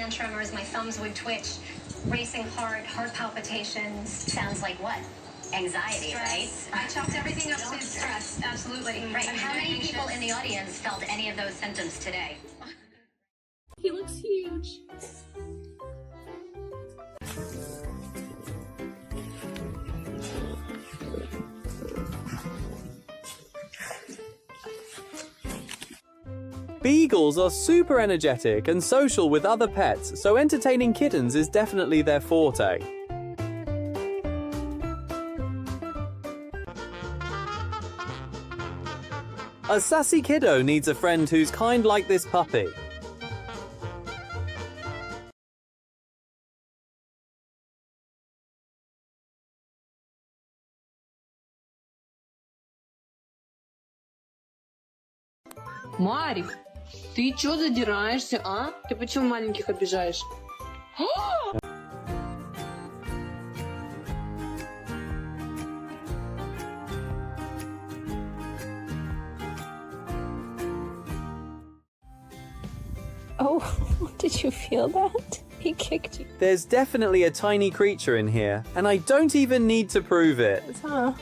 tantrum, or as my thumbs would twitch, racing heart palpitations. Sounds like what? Anxiety, Stress. right? I chalked everything up to stress, absolutely. Right. How many people in the audience felt any of those symptoms today? He looks huge. Beagles are super energetic and social with other pets, so entertaining kittens is definitely their forte. A sassy kiddo needs a friend who's kind like this puppy. Марик, ты чё задираешься, а? Ты почему маленьких обижаешь? Oh, did you feel that? He kicked you. There's definitely a tiny creature in here, and I don't even need to prove it. Huh?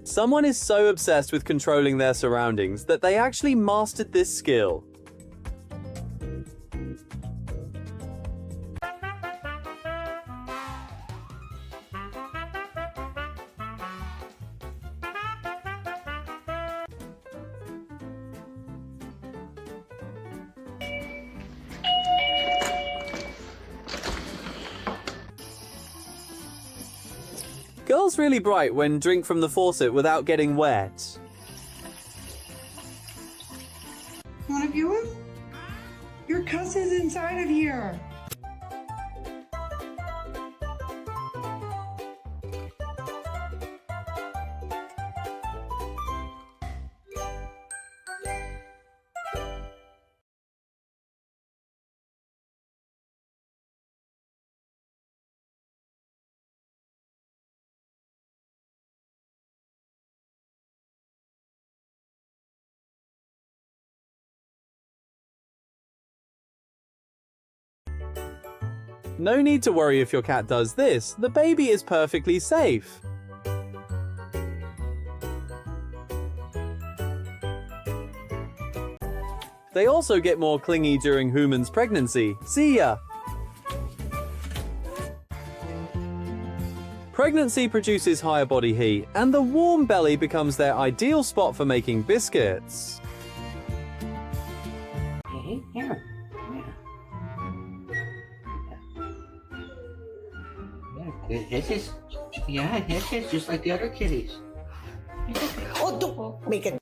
Someone is so obsessed with controlling their surroundings that they actually mastered this skill. Girls really bright when drink from the faucet without getting wet. You wanna view him? Your cousin's inside of here. No need to worry if your cat does this, the baby is perfectly safe. They also get more clingy during Human's pregnancy. See ya! Pregnancy produces higher body heat, and the warm belly becomes their ideal spot for making biscuits. Hey, here. This is just like the other kitties. Oh, don't make it.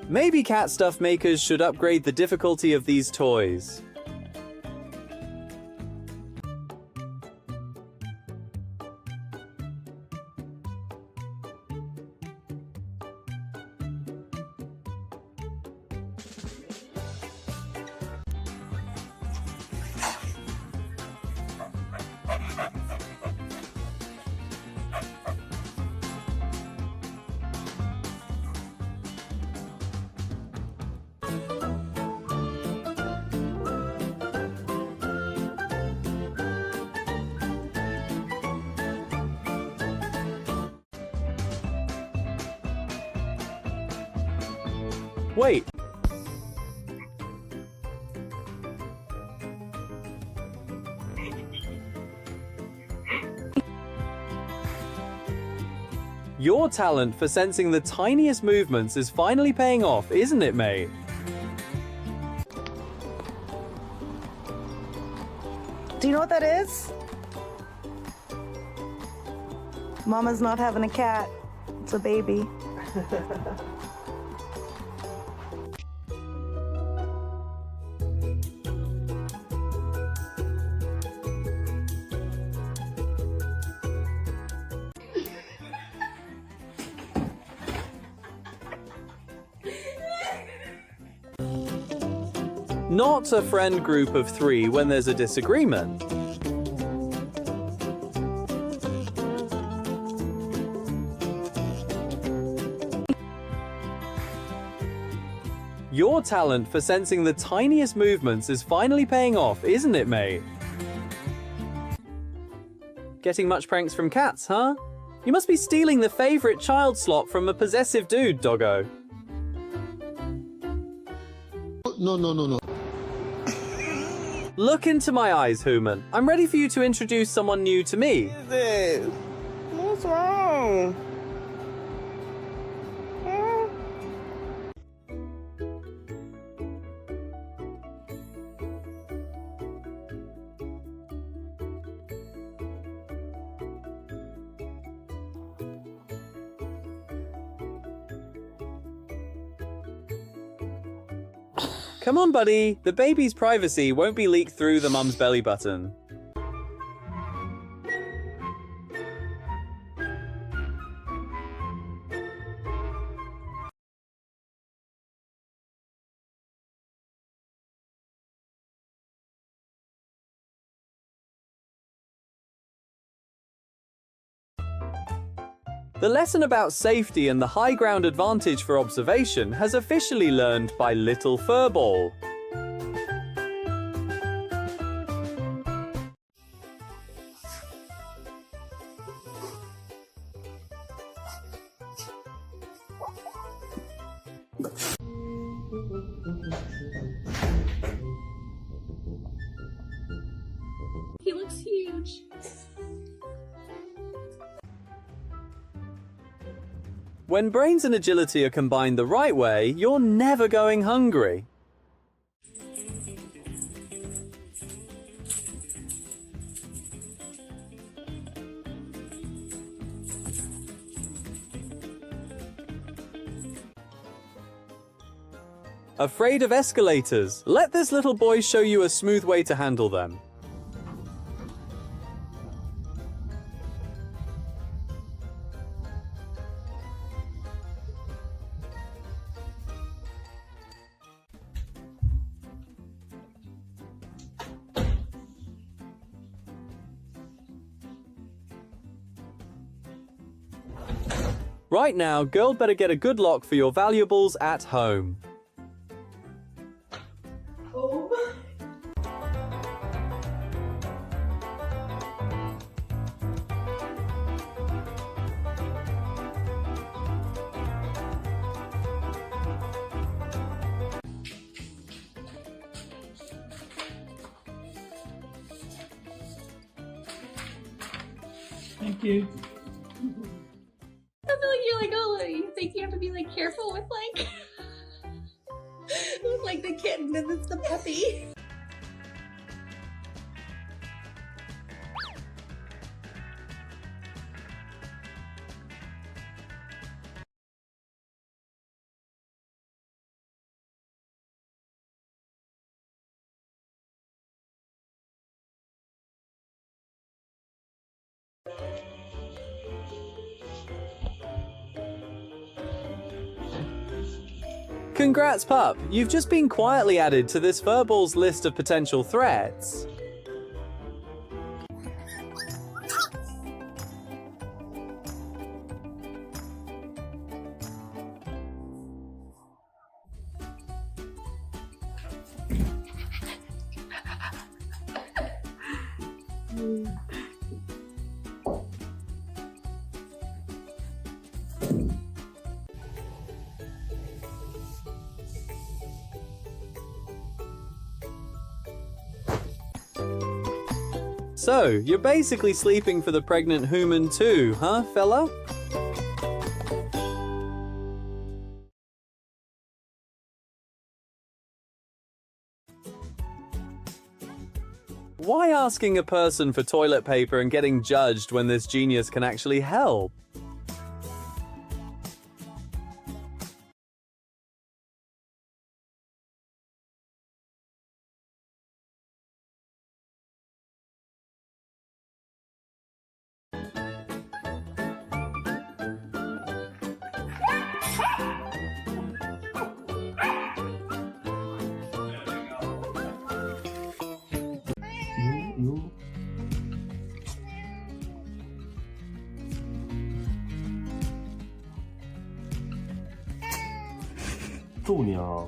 Maybe cat stuff makers should upgrade the difficulty of these toys. Wait. Your talent for sensing the tiniest movements is finally paying off, isn't it, mate? Do you know what that is? Mama's not having a cat. It's a baby. Not a friend group of 3 when there's a disagreement. Your talent for sensing the tiniest movements is finally paying off, isn't it, mate? Getting much pranks from cats, huh? You must be stealing the favorite child slot from a possessive dude, doggo. No. Look into my eyes, Human. I'm ready for you to introduce someone new to me. What's wrong? Come on, buddy. The baby's privacy won't be leaked through the mum's belly button. The lesson about safety and the high ground advantage for observation has officially learned by little furball. He looks huge. When brains and agility are combined the right way, you're never going hungry. Afraid of escalators? Let this little boy show you a smooth way to handle them. Right now, girl better get a good lock for your valuables at home. Thank you. I feel like you're like, oh, you think you have to be like careful with like, with like the kitten and it's the puppy. Congrats, pup! You've just been quietly added to this furball's list of potential threats. So, you're basically sleeping for the pregnant human too, huh, fella? Why asking a person for toilet paper and getting judged when this genius can actually help? No. 揍你啊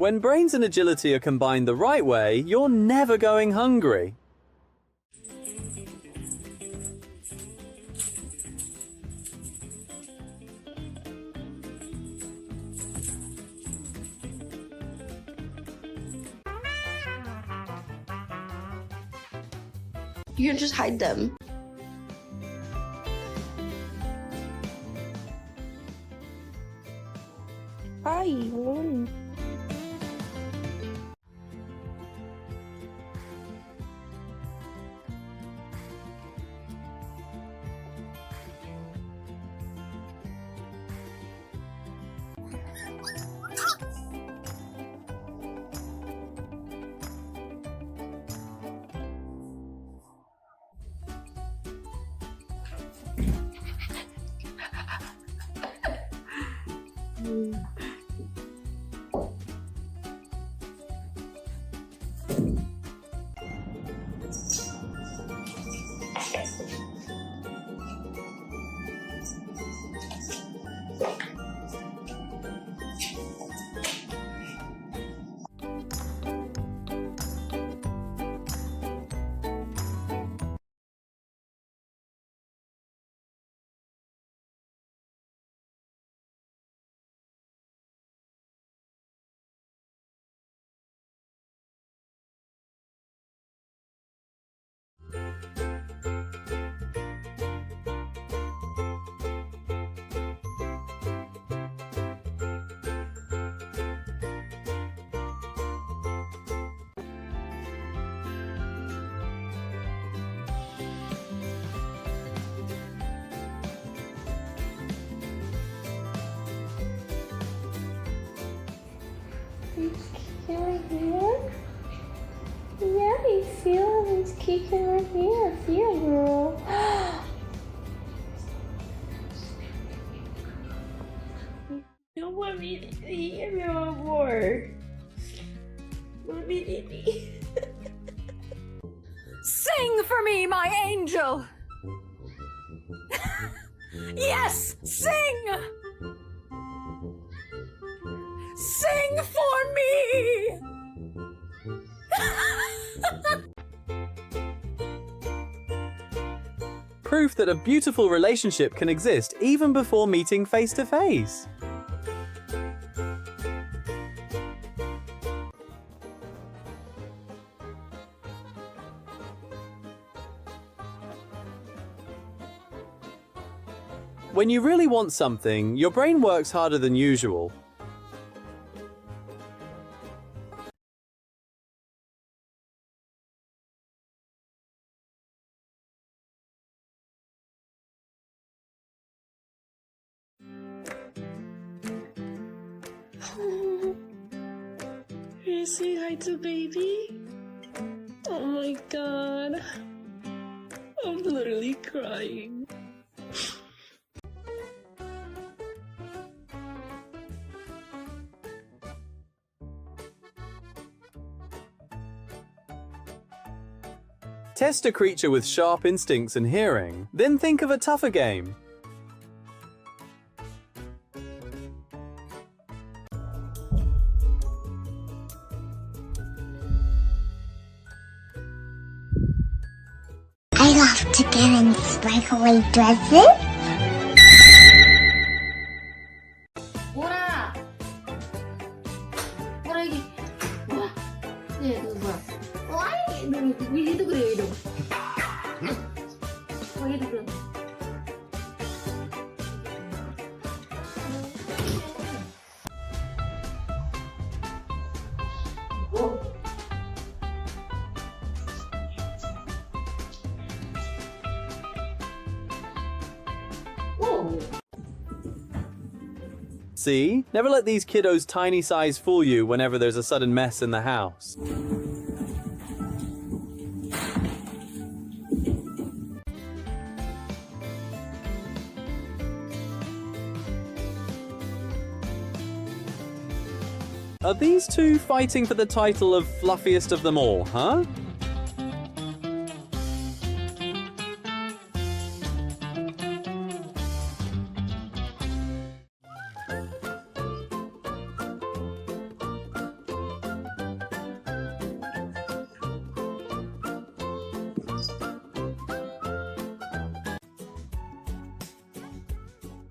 ！When brains and agility are combined the right way, you're never going hungry. You can just hide them. Hi, one. Yeah, I feel him. He's kicking right here. Feel, girl. No, mami, sí, mi amor. Mami, Sing for me, my angel! Yes, sing! Sing for me! Proof that a beautiful relationship can exist even before meeting face to face. When you really want something, your brain works harder than usual. you say hi to baby? Oh my god. I'm literally crying. Test a creature with sharp instincts and hearing, then think of a tougher game. I love to get in sparkly dresses. 뭐라? 뭐라 이게? 뭐야? 얘 이거 뭐야? 와이 너 얘도 그래 얘도. 얘도 그래. See? Never let these kiddos' tiny size fool you whenever there's a sudden mess in the house. Are these two fighting for the title of fluffiest of them all, huh?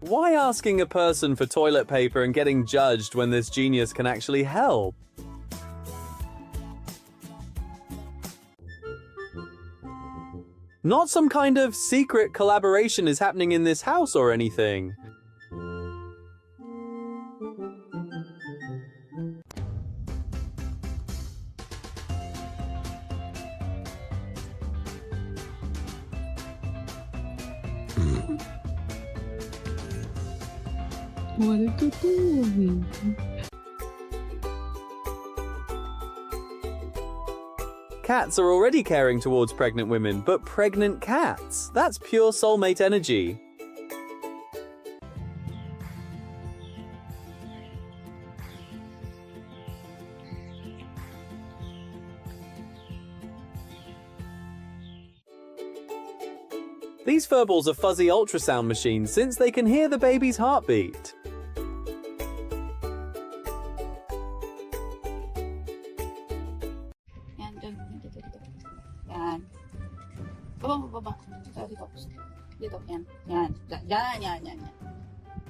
Why asking a person for toilet paper and getting judged when this genius can actually help? Not some kind of secret collaboration is happening in this house or anything. What are you doing? Cats are already caring towards pregnant women, but pregnant cats? That's pure soulmate energy. These furballs are fuzzy ultrasound machines since they can hear the baby's heartbeat. Yan, dito. Yan. Baba. Dito. Dito, yan. Yan.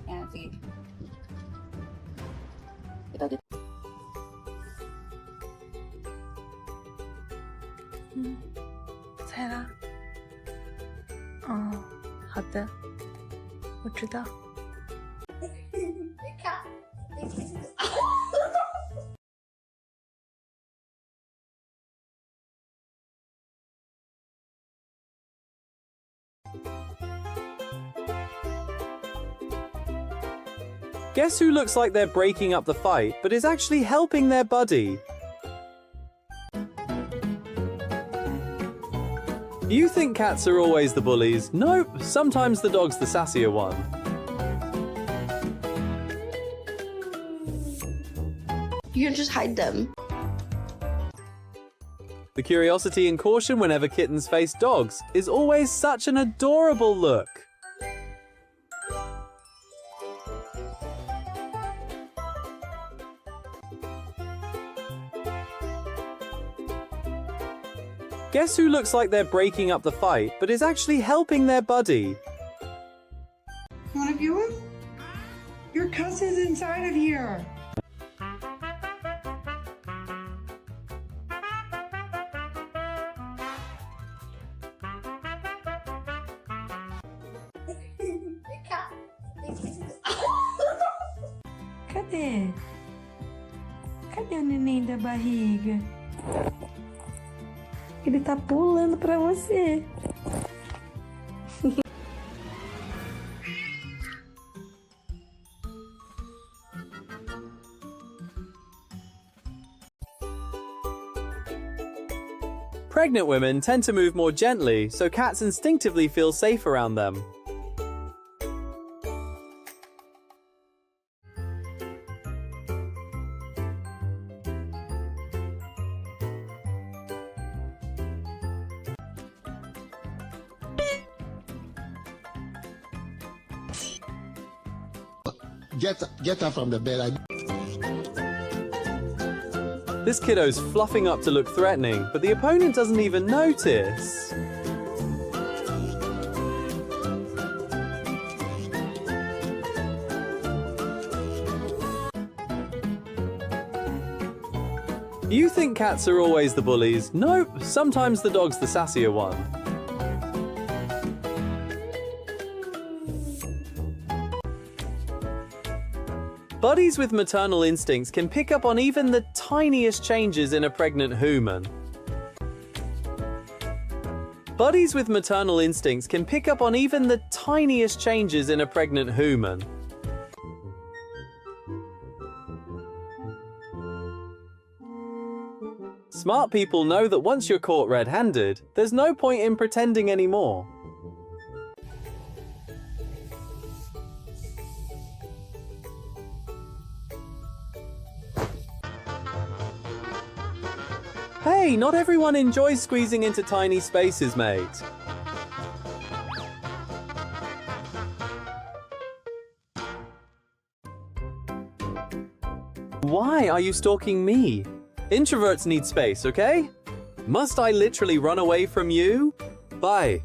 Yan, sige. Dito. Sarah. 好的，我知道。Guess who looks like they're breaking up the fight, but is actually helping their buddy? You think cats are always the bullies? Nope, sometimes the dog's the sassier one. You can just hide them. The curiosity and caution whenever kittens face dogs is always such an adorable look. Guess who looks like they're breaking up the fight, but is actually helping their buddy? You want to view him? Your cousin's inside of here. Cadê? Cadê o neném da barriga? Ele tá pulando pra você. Pregnant women tend to move more gently, so cats instinctively feel safe around them. Get up from the bed. This kiddo's fluffing up to look threatening, but the opponent doesn't even notice. You think cats are always the bullies? Nope, sometimes the dog's the sassier one. Buddies with maternal instincts can pick up on even the tiniest changes in a pregnant human. Buddies with maternal instincts can pick up on even the tiniest changes in a pregnant human. Smart people know that once you're caught red-handed, there's no point in pretending anymore. Hey, not everyone enjoys squeezing into tiny spaces, mate. Why are you stalking me? Introverts need space, okay? Must I literally run away from you? Bye.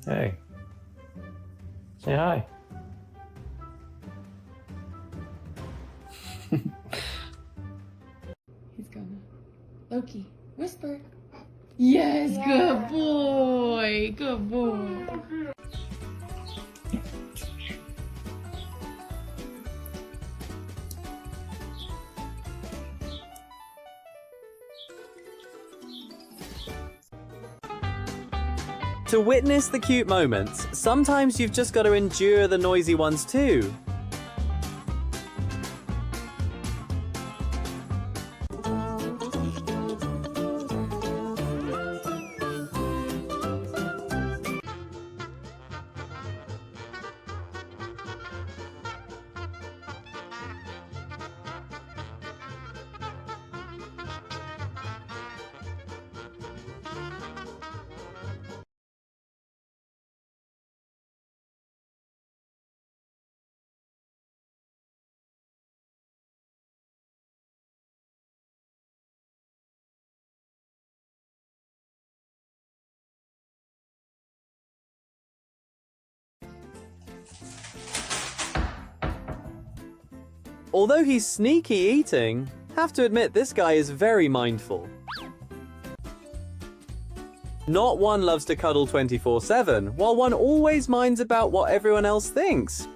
Hey. Say hi. He's gonna. Loki, whisper. Yes, good boy. Good boy. To witness the cute moments, sometimes you've just got to endure the noisy ones too. Although he's sneaky eating, have to admit this guy is very mindful. Not one loves to cuddle 24/7, while one always minds about what everyone else thinks.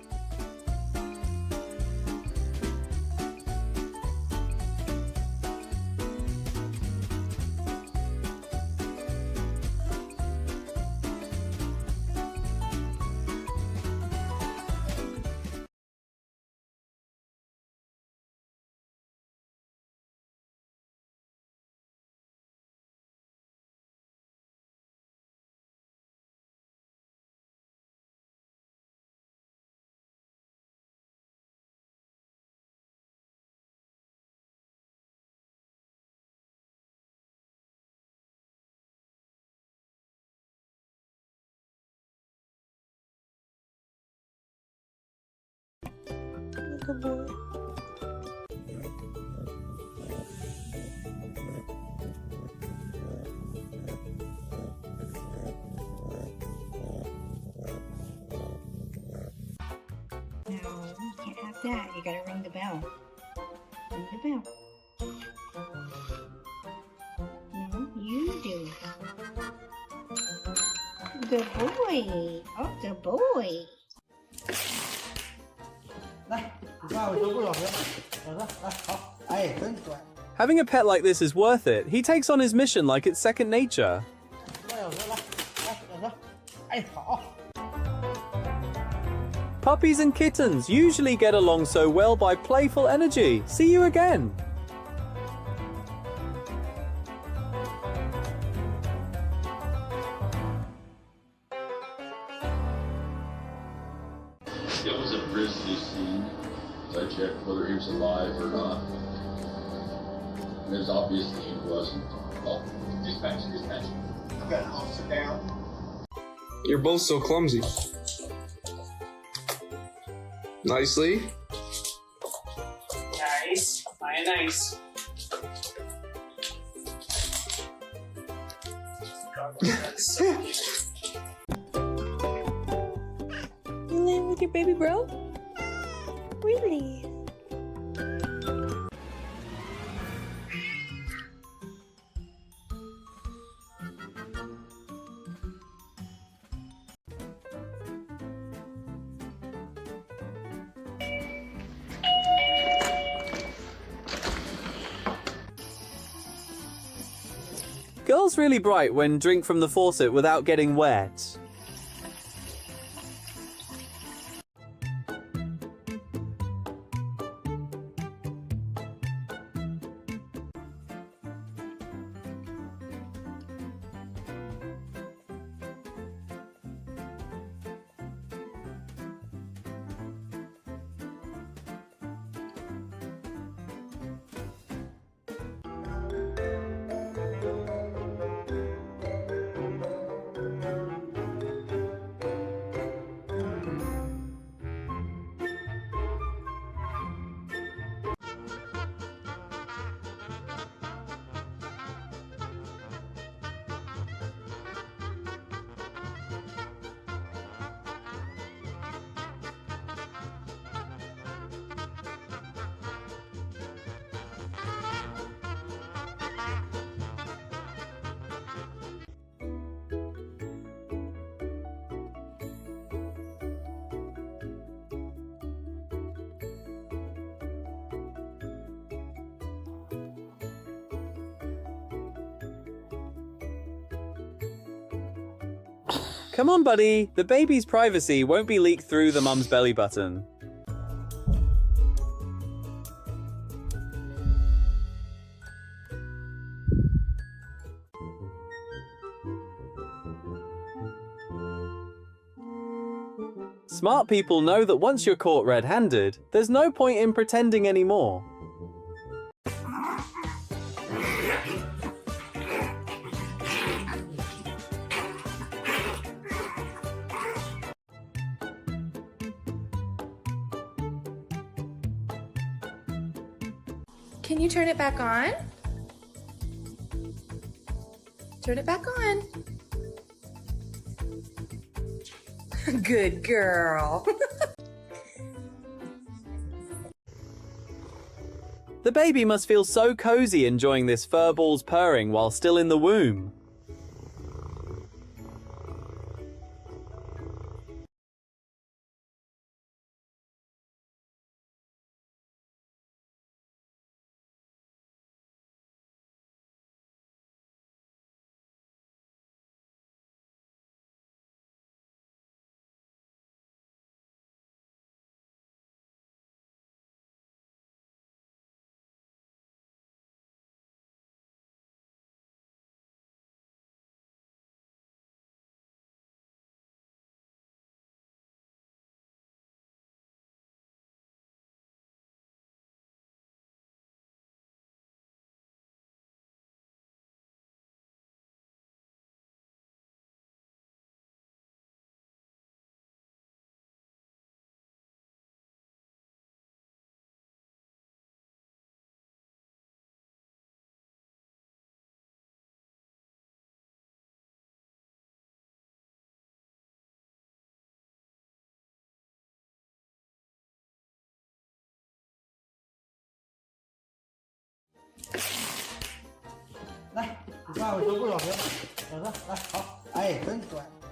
Good boy. you can't have that. You gotta ring the bell. Ring the bell. No, you do. Good boy. Oh, good boy. Having a pet like this is worth it. He takes on his mission like it's second nature. Puppies and kittens usually get along so well by playful energy. See you again. It was a grisly scene. So I checked whether he was alive or not. And it was obviously he wasn't. Oh, dispatch. I've got an officer down. You're both so clumsy. Nicely. Nice. Very nice. You laying with your baby bro? Really? Girls really bright when drink from the faucet without getting wet. Come on, buddy. The baby's privacy won't be leaked through the mum's belly button. Smart people know that once you're caught red-handed, there's no point in pretending anymore. Can you turn it back on? Turn it back on. Good girl. The baby must feel so cozy enjoying this furball's purring while still in the womb.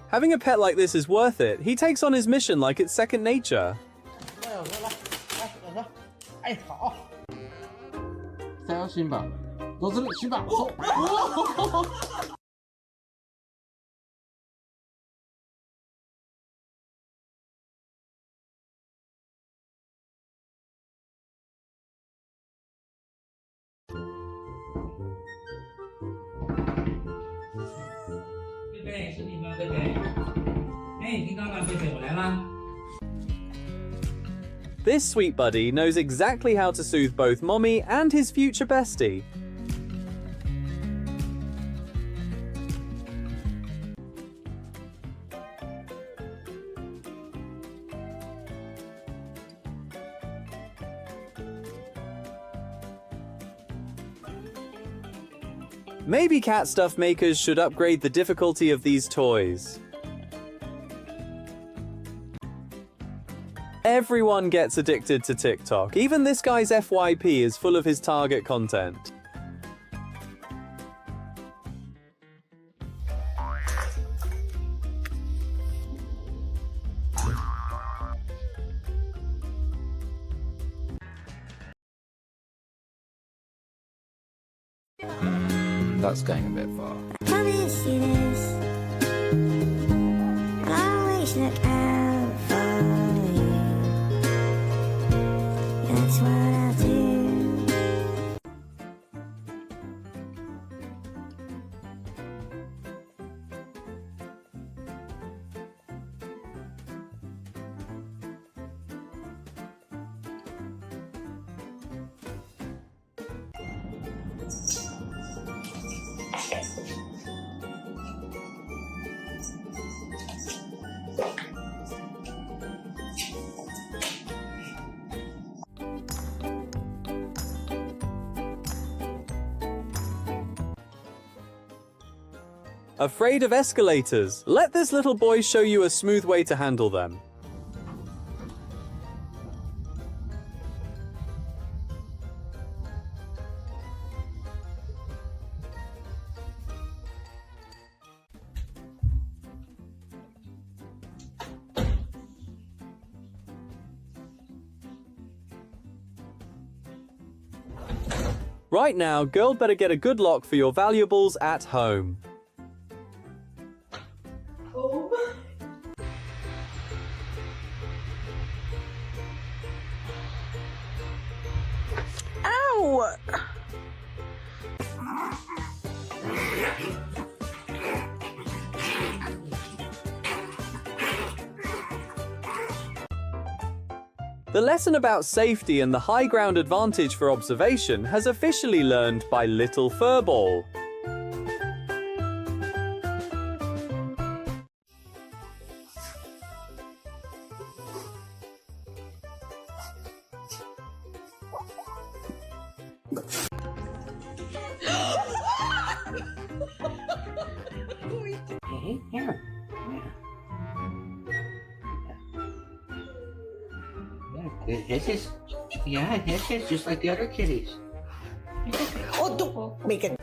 Having a pet like this is worth it. He takes on his mission like it's second nature. 再要辛巴，都是辛巴，走。贝贝，是你吗，贝贝？哎，你刚刚贝贝，我来啦。 This sweet buddy knows exactly how to soothe both Mommy and his future bestie. Maybe cat stuff makers should upgrade the difficulty of these toys. Everyone gets addicted to TikTok. Even this guy's FYP is full of his target content. That's going a bit far. Promise you this. I'll always look out for you. That's what I'll do. Afraid of escalators? Let this little boy show you a smooth way to handle them. Right now, girl better get a good lock for your valuables at home. Ow! The lesson about safety and the high ground advantage for observation has officially learned by Little Furball. Hey, here. This is just like the other kitties. Oh, don't make it.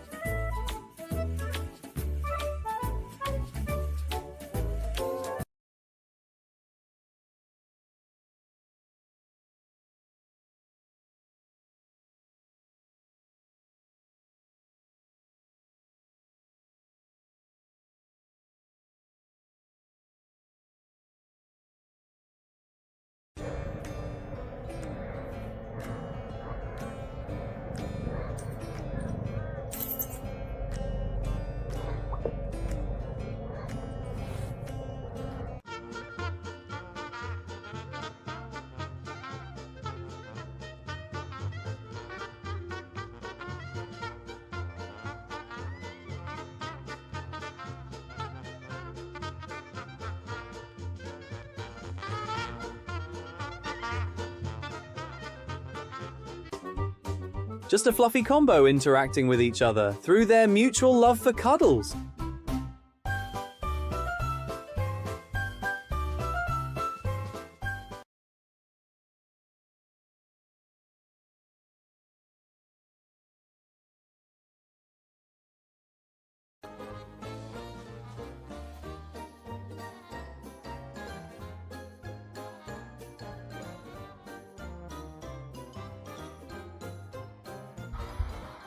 Just a fluffy combo interacting with each other through their mutual love for cuddles.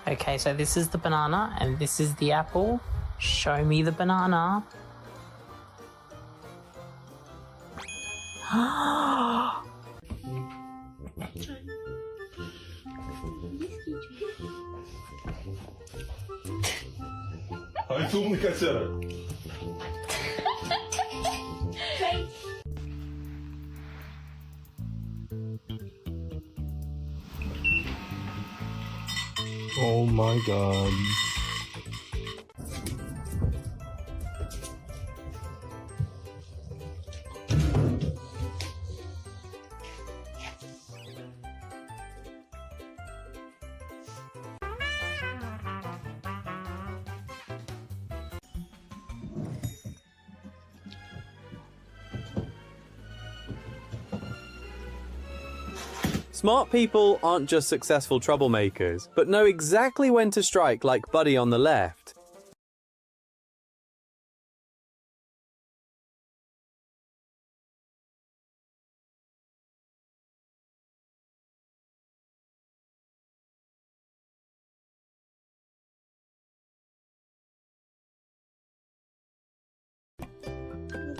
Okay, so this is the banana and this is the apple. Show me the banana. Умный котяра. Oh my god. Smart people aren't just successful troublemakers, but know exactly when to strike like Buddy on the left.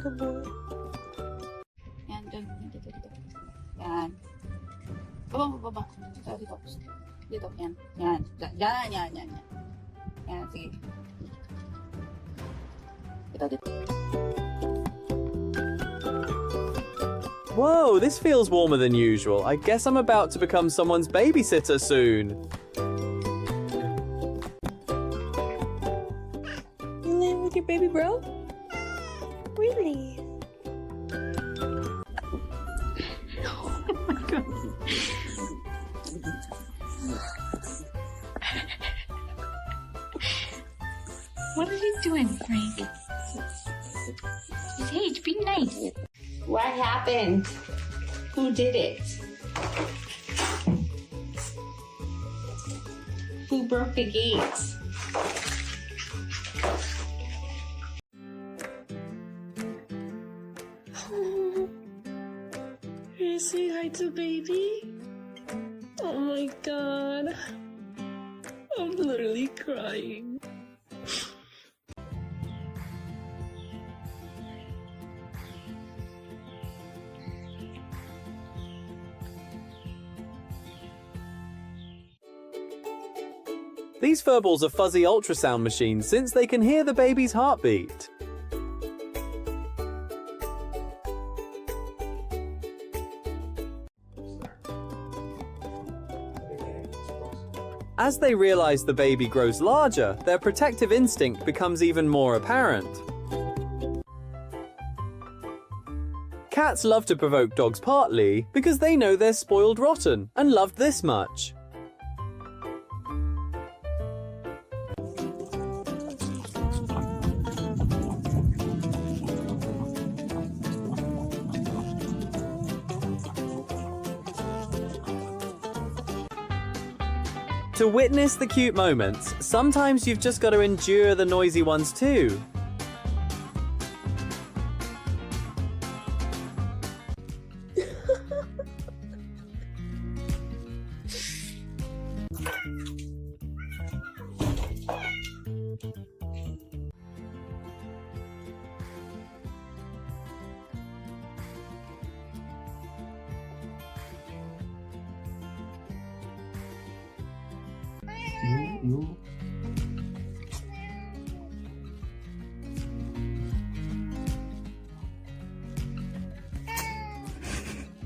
Good boy. Yan, dyan. Dito. Yan. Baba. Dito. Dito, yan. Yan. Yan. Yan, sige. Dito. Whoa, this feels warmer than usual. I guess I'm about to become someone's babysitter soon. You laying with your baby bro? Really? Oh my god. What are you doing, Frank? Sage, be nice. What happened? Who did it? Who broke the gates? Hey, say hi to baby. Oh my god. I'm literally crying. These furballs are fuzzy ultrasound machines since they can hear the baby's heartbeat. As they realize the baby grows larger, their protective instinct becomes even more apparent. Cats love to provoke dogs partly because they know they're spoiled rotten and loved this much. To witness the cute moments, sometimes you've just got to endure the noisy ones too. You.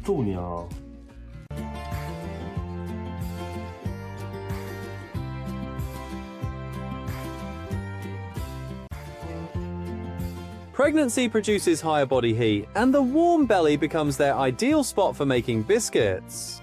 Tonia. Pregnancy produces higher body heat, and the warm belly becomes their ideal spot for making biscuits.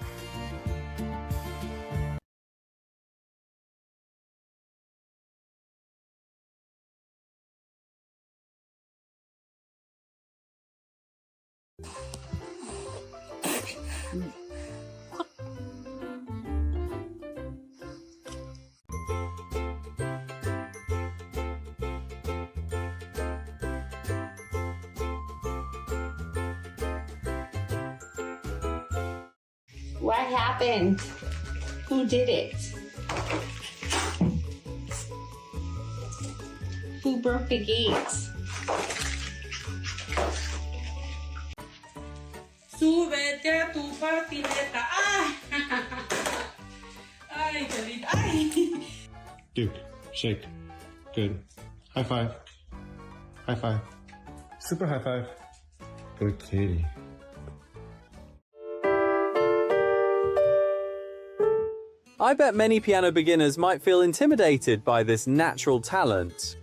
What happened? Who did it? 2 birthday cakes. Súbete a tu patineta. ¡Ay! ¡Ay, qué lindo! ¡Ay! Dude, shake. Good. High five. High five. Super high five. Good kitty. I bet many piano beginners might feel intimidated by this natural talent.